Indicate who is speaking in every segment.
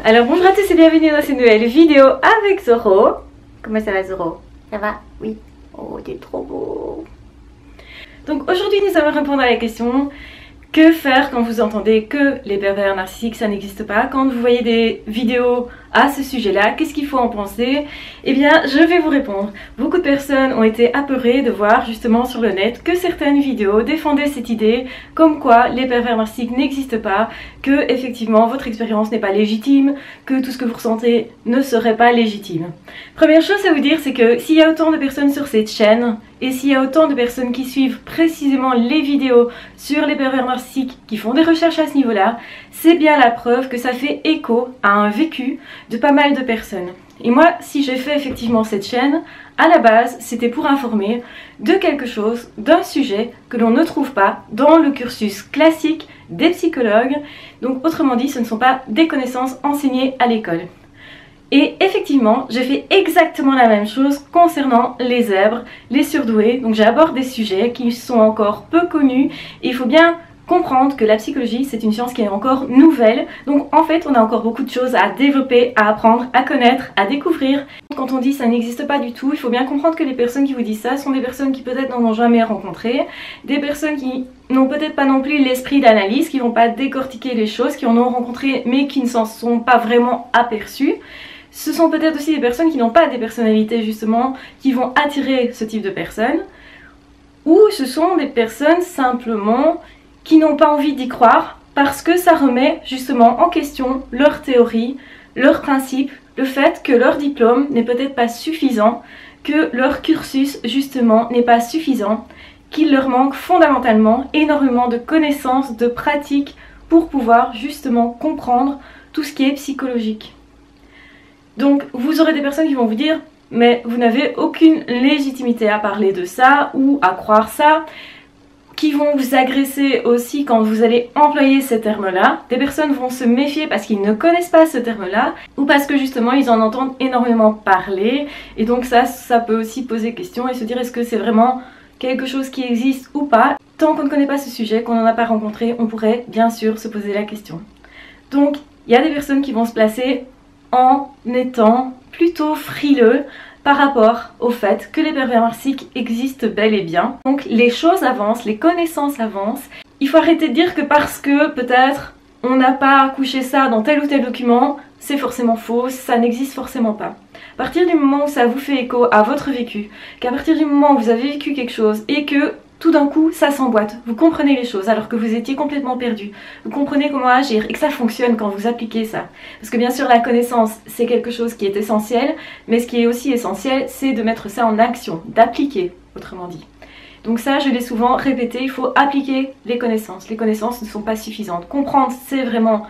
Speaker 1: Alors bonjour à tous et bienvenue dans cette nouvelle vidéo avec Zoro. Comment ça va Zoro? Ça va? Oui. Oh t'es trop beau. Donc aujourd'hui nous allons répondre à la question: que faire quand vous entendez que les pervers narcissiques ça n'existe pas? Quand vous voyez des vidéos à ce sujet là, qu'est-ce qu'il faut en penser? Eh bien je vais vous répondre. Beaucoup de personnes ont été apeurées de voir justement sur le net que certaines vidéos défendaient cette idée comme quoi les pervers narcissiques n'existent pas, que effectivement votre expérience n'est pas légitime, que tout ce que vous ressentez ne serait pas légitime. Première chose à vous dire, c'est que s'il y a autant de personnes sur cette chaîne et s'il y a autant de personnes qui suivent précisément les vidéos sur les pervers narcissiques, qui font des recherches à ce niveau-là, c'est bien la preuve que ça fait écho à un vécu de pas mal de personnes. Et moi, si j'ai fait effectivement cette chaîne, à la base, c'était pour informer de quelque chose, d'un sujet que l'on ne trouve pas dans le cursus classique des psychologues. Donc autrement dit, ce ne sont pas des connaissances enseignées à l'école. Et effectivement, j'ai fait exactement la même chose concernant les zèbres, les surdoués. Donc j'aborde des sujets qui sont encore peu connus et il faut bien comprendre que la psychologie c'est une science qui est encore nouvelle, donc en fait on a encore beaucoup de choses à développer, à apprendre, à connaître, à découvrir. Quand on dit ça n'existe pas du tout, il faut bien comprendre que les personnes qui vous disent ça sont des personnes qui peut-être n'en ont jamais rencontré, des personnes qui n'ont peut-être pas non plus l'esprit d'analyse, qui vont pas décortiquer les choses, qui en ont rencontré mais qui ne s'en sont pas vraiment aperçues. Ce sont peut-être aussi des personnes qui n'ont pas des personnalités justement qui vont attirer ce type de personnes, ou ce sont des personnes simplement qui n'ont pas envie d'y croire parce que ça remet justement en question leur théorie, leurs principes, le fait que leur diplôme n'est peut-être pas suffisant, que leur cursus justement n'est pas suffisant, qu'il leur manque fondamentalement énormément de connaissances, de pratiques pour pouvoir justement comprendre tout ce qui est psychologique. Donc vous aurez des personnes qui vont vous dire mais vous n'avez aucune légitimité à parler de ça ou à croire ça, qui vont vous agresser aussi quand vous allez employer ces termes-là. Des personnes vont se méfier parce qu'ils ne connaissent pas ce terme-là ou parce que justement ils en entendent énormément parler et donc ça peut aussi poser question et se dire est-ce que c'est vraiment quelque chose qui existe ou pas. Tant qu'on ne connaît pas ce sujet, qu'on n'en a pas rencontré, on pourrait bien sûr se poser la question. Donc il y a des personnes qui vont se placer en étant plutôt frileux par rapport au fait que les pervers narcissiques existent bel et bien. Donc les choses avancent, les connaissances avancent. Il faut arrêter de dire que parce que peut-être on n'a pas couché ça dans tel ou tel document, c'est forcément faux, ça n'existe forcément pas. À partir du moment où ça vous fait écho à votre vécu, qu'à partir du moment où vous avez vécu quelque chose et que tout d'un coup ça s'emboîte, vous comprenez les choses alors que vous étiez complètement perdu, vous comprenez comment agir et que ça fonctionne quand vous appliquez ça. Parce que bien sûr la connaissance c'est quelque chose qui est essentiel, mais ce qui est aussi essentiel c'est de mettre ça en action, d'appliquer autrement dit. Donc ça je l'ai souvent répété, il faut appliquer les connaissances ne sont pas suffisantes. Comprendre c'est vraiment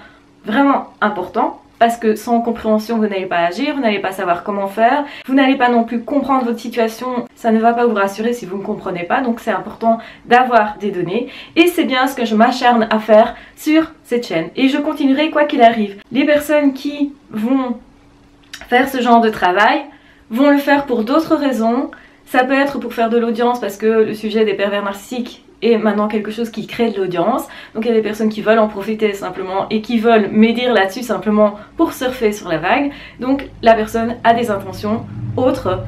Speaker 1: important. Parce que sans compréhension, vous n'allez pas agir, vous n'allez pas savoir comment faire, vous n'allez pas non plus comprendre votre situation, ça ne va pas vous rassurer si vous ne comprenez pas, donc c'est important d'avoir des données. Et c'est bien ce que je m'acharne à faire sur cette chaîne. Et je continuerai quoi qu'il arrive. Les personnes qui vont faire ce genre de travail vont le faire pour d'autres raisons. Ça peut être pour faire de l'audience parce que le sujet des pervers narcissiques est maintenant quelque chose qui crée de l'audience. Donc il y a des personnes qui veulent en profiter simplement et qui veulent médire là-dessus simplement pour surfer sur la vague. Donc la personne a des intentions autres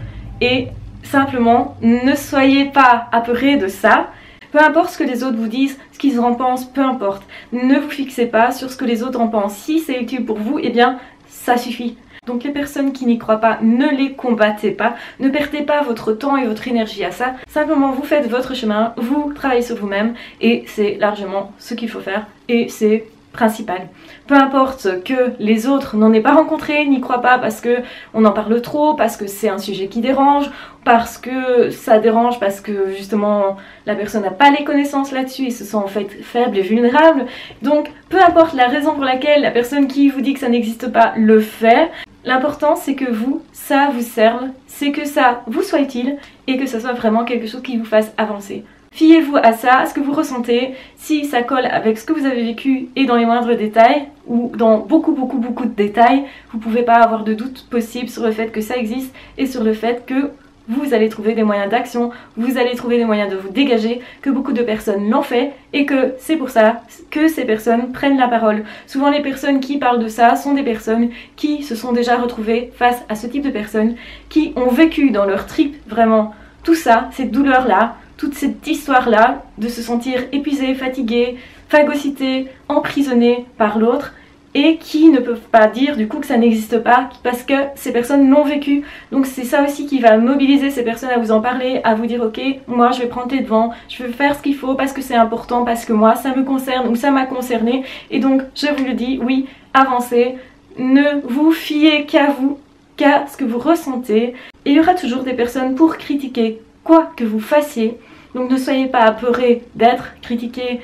Speaker 1: et simplement ne soyez pas apeurés de ça. Peu importe ce que les autres vous disent, ce qu'ils en pensent, peu importe. Ne vous fixez pas sur ce que les autres en pensent. Si c'est utile pour vous, eh bien ça suffit. Donc les personnes qui n'y croient pas, ne les combattez pas, ne perdez pas votre temps et votre énergie à ça. Simplement vous faites votre chemin, vous travaillez sur vous-même et c'est largement ce qu'il faut faire et c'est principal. Peu importe que les autres n'en aient pas rencontré, n'y croient pas parce que on en parle trop, parce que c'est un sujet qui dérange, parce que ça dérange, parce que justement la personne n'a pas les connaissances là-dessus et se sent en fait faible et vulnérable. Donc peu importe la raison pour laquelle la personne qui vous dit que ça n'existe pas le fait, l'important c'est que vous, ça vous serve, c'est que ça vous soit utile et que ça soit vraiment quelque chose qui vous fasse avancer. Fiez-vous à ça, à ce que vous ressentez, si ça colle avec ce que vous avez vécu et dans les moindres détails ou dans beaucoup de détails, vous ne pouvez pas avoir de doute possible sur le fait que ça existe et sur le fait que vous allez trouver des moyens d'action, vous allez trouver des moyens de vous dégager, que beaucoup de personnes l'ont fait et que c'est pour ça que ces personnes prennent la parole. Souvent les personnes qui parlent de ça sont des personnes qui se sont déjà retrouvées face à ce type de personnes, qui ont vécu dans leur trip vraiment tout ça, cette douleur-là, toute cette histoire-là de se sentir épuisé, fatigué, phagocyté, emprisonné par l'autre, et qui ne peuvent pas dire du coup que ça n'existe pas parce que ces personnes l'ont vécu. Donc c'est ça aussi qui va mobiliser ces personnes à vous en parler, à vous dire ok, moi je vais prendre les devants, je vais faire ce qu'il faut parce que c'est important, parce que moi ça me concerne ou ça m'a concerné. Et donc je vous le dis, oui, avancez, ne vous fiez qu'à vous, qu'à ce que vous ressentez. Et il y aura toujours des personnes pour critiquer quoi que vous fassiez. Donc ne soyez pas apeurés d'être critiqués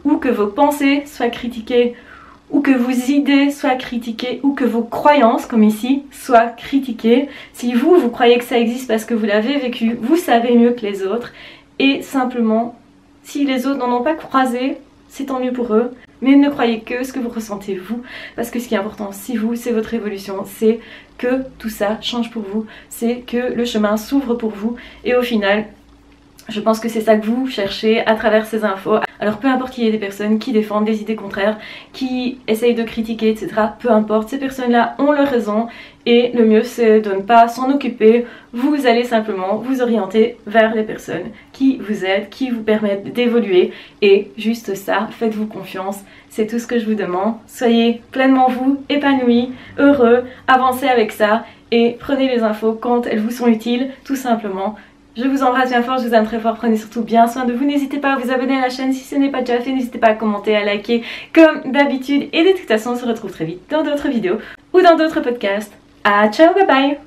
Speaker 1: ou que vos pensées soient critiquées, ou que vos idées soient critiquées, ou que vos croyances, comme ici, soient critiquées. Si vous croyez que ça existe parce que vous l'avez vécu, vous savez mieux que les autres. Et simplement, si les autres n'en ont pas croisé, c'est tant mieux pour eux. Mais ne croyez que ce que vous ressentez vous. Parce que ce qui est important, si vous, c'est votre évolution, c'est que tout ça change pour vous. C'est que le chemin s'ouvre pour vous. Et au final, je pense que c'est ça que vous cherchez à travers ces infos. Alors peu importe qu'il y ait des personnes qui défendent des idées contraires, qui essayent de critiquer, etc. Peu importe, ces personnes-là ont leur raison et le mieux c'est de ne pas s'en occuper. Vous allez simplement vous orienter vers les personnes qui vous aident, qui vous permettent d'évoluer et juste ça, faites-vous confiance. C'est tout ce que je vous demande. Soyez pleinement vous, épanouis, heureux, avancez avec ça et prenez les infos quand elles vous sont utiles, tout simplement. Je vous embrasse bien fort, je vous aime très fort, prenez surtout bien soin de vous, n'hésitez pas à vous abonner à la chaîne si ce n'est pas déjà fait, n'hésitez pas à commenter, à liker comme d'habitude et de toute façon on se retrouve très vite dans d'autres vidéos ou dans d'autres podcasts. Ah ciao, bye bye.